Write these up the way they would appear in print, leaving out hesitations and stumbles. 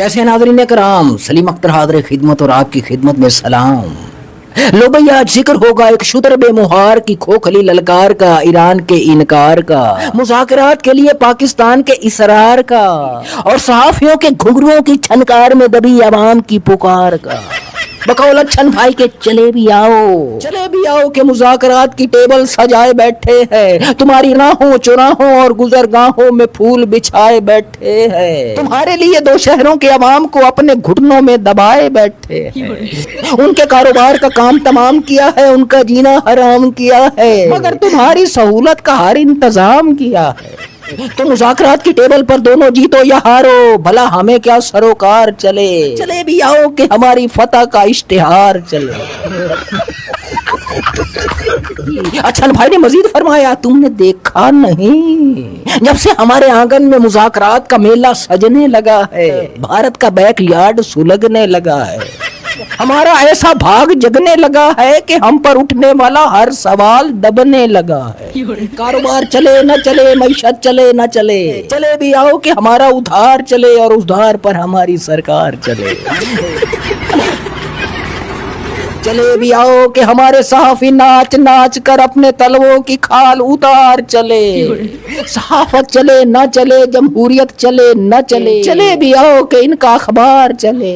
कैसे नाज़रीन करام, सलीम अख्तर हाज़िर खिदमत और आपकी खिदमत में सलाम। लो भैया, आज जिक्र होगा एक शुतर बेमुहार की खोखली ललकार का, ईरान के इनकार का, मुज़ाकरात के लिए पाकिस्तान के इसरार का, और सहाफ़ियों के घुंघरुओं की छनकार में दबी अवाम की पुकार का। बकौल अच्छन भाई के चले भी आओ के मुज़ाकरात की टेबल सजाए बैठे हैं, तुम्हारी राहों चौराहों और गुजरगाहों में फूल बिछाए बैठे हैं, तुम्हारे लिए दो शहरों के अवाम को अपने घुटनों में दबाए बैठे हैं। उनके कारोबार का काम तमाम किया है, उनका जीना हराम किया है, मगर तुम्हारी सहूलत का हर इंतजाम किया है। तो मुज़ाकरात की टेबल पर दोनों जीतो या हारो, भला हमें क्या सरोकार, चले भी आओ कि हमारी फतह का इश्तिहार चले। अच्छा भाई ने मजीद फरमाया, तुमने देखा नहीं जब से हमारे आंगन में मुज़ाकरात का मेला सजने लगा है, भारत का बैकयार्ड सुलगने लगा है, हमारा ऐसा भाग जगने लगा है कि हम पर उठने वाला हर सवाल दबने लगा है। कारोबार चले न चले, मईशत चले न चले भी आओ कि हमारा उधार चले और उधार पर हमारी सरकार चले भी आओ कि हमारे सहाफी नाच नाच कर अपने तलवों की खाल उतार चले। सहाफत चले न चले, जमहूरियत चले न चले भी आओ कि इनका अखबार चले।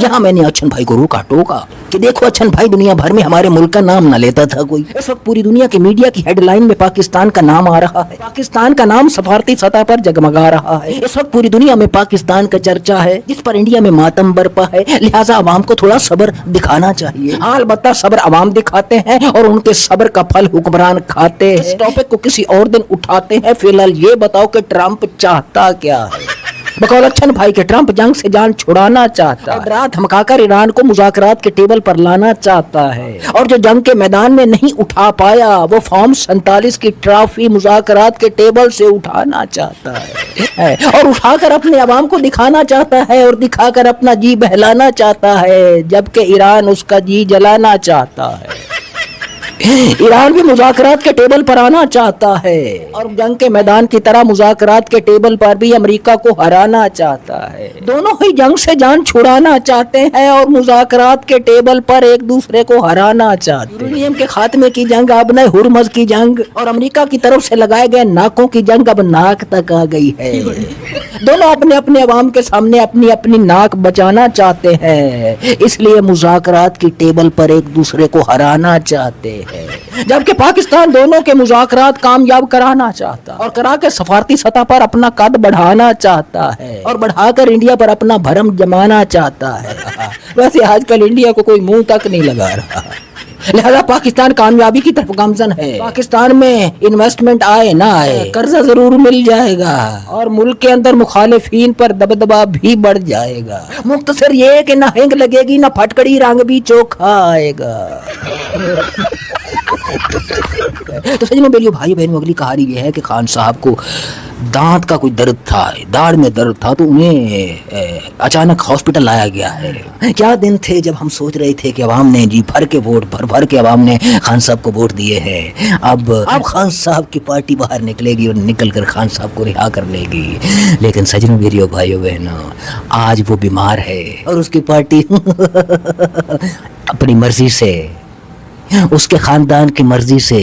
यहाँ मैंने अच्छन भाई को रोका टोका कि देखो अच्छन भाई, दुनिया भर में हमारे मुल्क का नाम न लेता था कोई। इस वक्त पूरी दुनिया की मीडिया की हेडलाइन में पाकिस्तान का नाम आ रहा है, पाकिस्तान का नाम सफारती सतह पर जगमगा रहा है। इस वक्त पूरी दुनिया में पाकिस्तान का चर्चा है, जिस पर इंडिया में मातम बरपा है। लिहाजा अवाम को थोड़ा सब्र दिखाना चाहिए। हाँ, अलबत्ता सब्र अवाम दिखाते हैं और उनके सब्र का फल हुक्मरान खाते हैं। इस टॉपिक को किसी और दिन उठाते हैं। फिलहाल ये बताओ कि ट्रंप चाहता क्या है। बकौल अच्छन भाई के ट्रंप जंग से जान छुड़ाना चाहता है, डरा धमकाकर ईरान को मुज़ाकरात के टेबल पर लाना चाहता है, और जो जंग के मैदान में नहीं उठा पाया वो फॉर्म 47 की ट्रॉफी मुज़ाकरात के टेबल से उठाना चाहता है और उठाकर अपने अवाम को दिखाना चाहता है और दिखाकर अपना जी बहलाना चाहता है, जबकि ईरान उसका जी जलाना चाहता है। ईरान भी मुज़ाकरात के टेबल पर आना चाहता है और जंग के मैदान की तरह मुज़ाकरात के टेबल पर भी अमेरिका को हराना चाहता है। दोनों ही जंग से जान छुड़ाना चाहते हैं और मुज़ाकरात के टेबल पर एक दूसरे को हराना चाहते हैं। यूरेनियम के खात्मे की जंग अब न हुर्मज़ की जंग और अमेरिका की तरफ से लगाए गए नाकों की जंग अब नाक तक आ गई है। दोनों अपने अपने अवाम के सामने अपनी अपनी नाक बचाना चाहते हैं, इसलिए मुज़ाकरात की टेबल पर एक दूसरे को हराना चाहते हैं। जबकि पाकिस्तान दोनों के मुज़ाकरात कामयाब कराना चाहता और करा के सफारती सतह पर अपना कद बढ़ाना चाहता है और बढ़ाकर इंडिया पर अपना भरम जमाना चाहता है। वैसे आजकल इंडिया को कोई मुंह तक नहीं लगा रहा, लिहाजा पाकिस्तान कामयाबी की तरफ गामजन है। पाकिस्तान में इन्वेस्टमेंट आए ना आए, कर्जा जरूर मिल जाएगा और मुल्क के अंदर मुखालिफिन पर दबदबा भी बढ़ जाएगा। मुख्तसर ये कि ना हिंग लगेगी ना फटकड़ी, रंग भी चोखा आएगा। तो सजनों मेरे भाई बहनों, अगली कहानी ये है कि खान साहब को दांत का कोई दर्द था, दाढ़ में दर्द था, तो उन्हें अचानक हॉस्पिटल लाया गया है। क्या दिन थे जब हम सोच रहे थे कि अवाम ने जी भर के वोट भर के अवाम ने खान साहब को वोट दिए हैं। अब खान साहब की पार्टी बाहर निकलेगी और निकल कर खान साहब को रिहा कर लेगी। लेकिन सजनों मेरे भाइयों बहनों, आज वो बीमार है और उसकी पार्टी अपनी मर्जी से, उसके खानदान की मर्जी से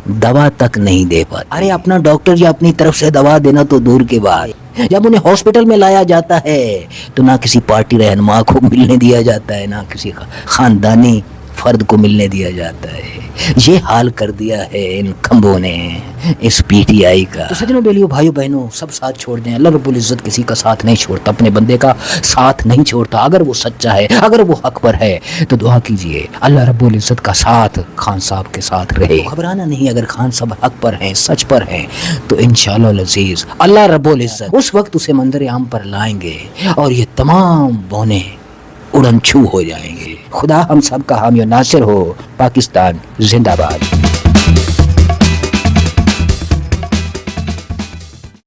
दवा तक नहीं दे पाती। अरे अपना डॉक्टर या अपनी तरफ से दवा देना तो दूर की बात, जब उन्हें हॉस्पिटल में लाया जाता है तो ना किसी पार्टी रहनुमा को मिलने दिया जाता है, ना किसी खानदानी फर्द को मिलने दिया जाता है। ये हाल कर दिया है इन खंबों ने, इस पीटीआई का। तो सजनों बेलियों भाइयों बहनों, सब साथ छोड़ दें। अल्लाह रब्बुल इज्जत किसी का साथ नहीं छोड़ता, अपने बंदे का साथ नहीं छोड़ता। अगर वो सच्चा है, अगर वो हक पर है तो दुआ कीजिए अल्लाह रब्बुल इज्जत का साथ खान साहब के साथ रहे। घबराना नहीं, अगर खान साहब हक पर हैं, सच पर हैं, तो इंशाअल्लाह अज़ीज़ अल्लाह रब्बुल इज्जत उस वक्त उसे मंजर आम पर लाएंगे और ये तमाम बौने उड़न छू हो जाएंगे। खुदा हम सब का हामी और नासिर हो। पाकिस्तान जिंदाबाद।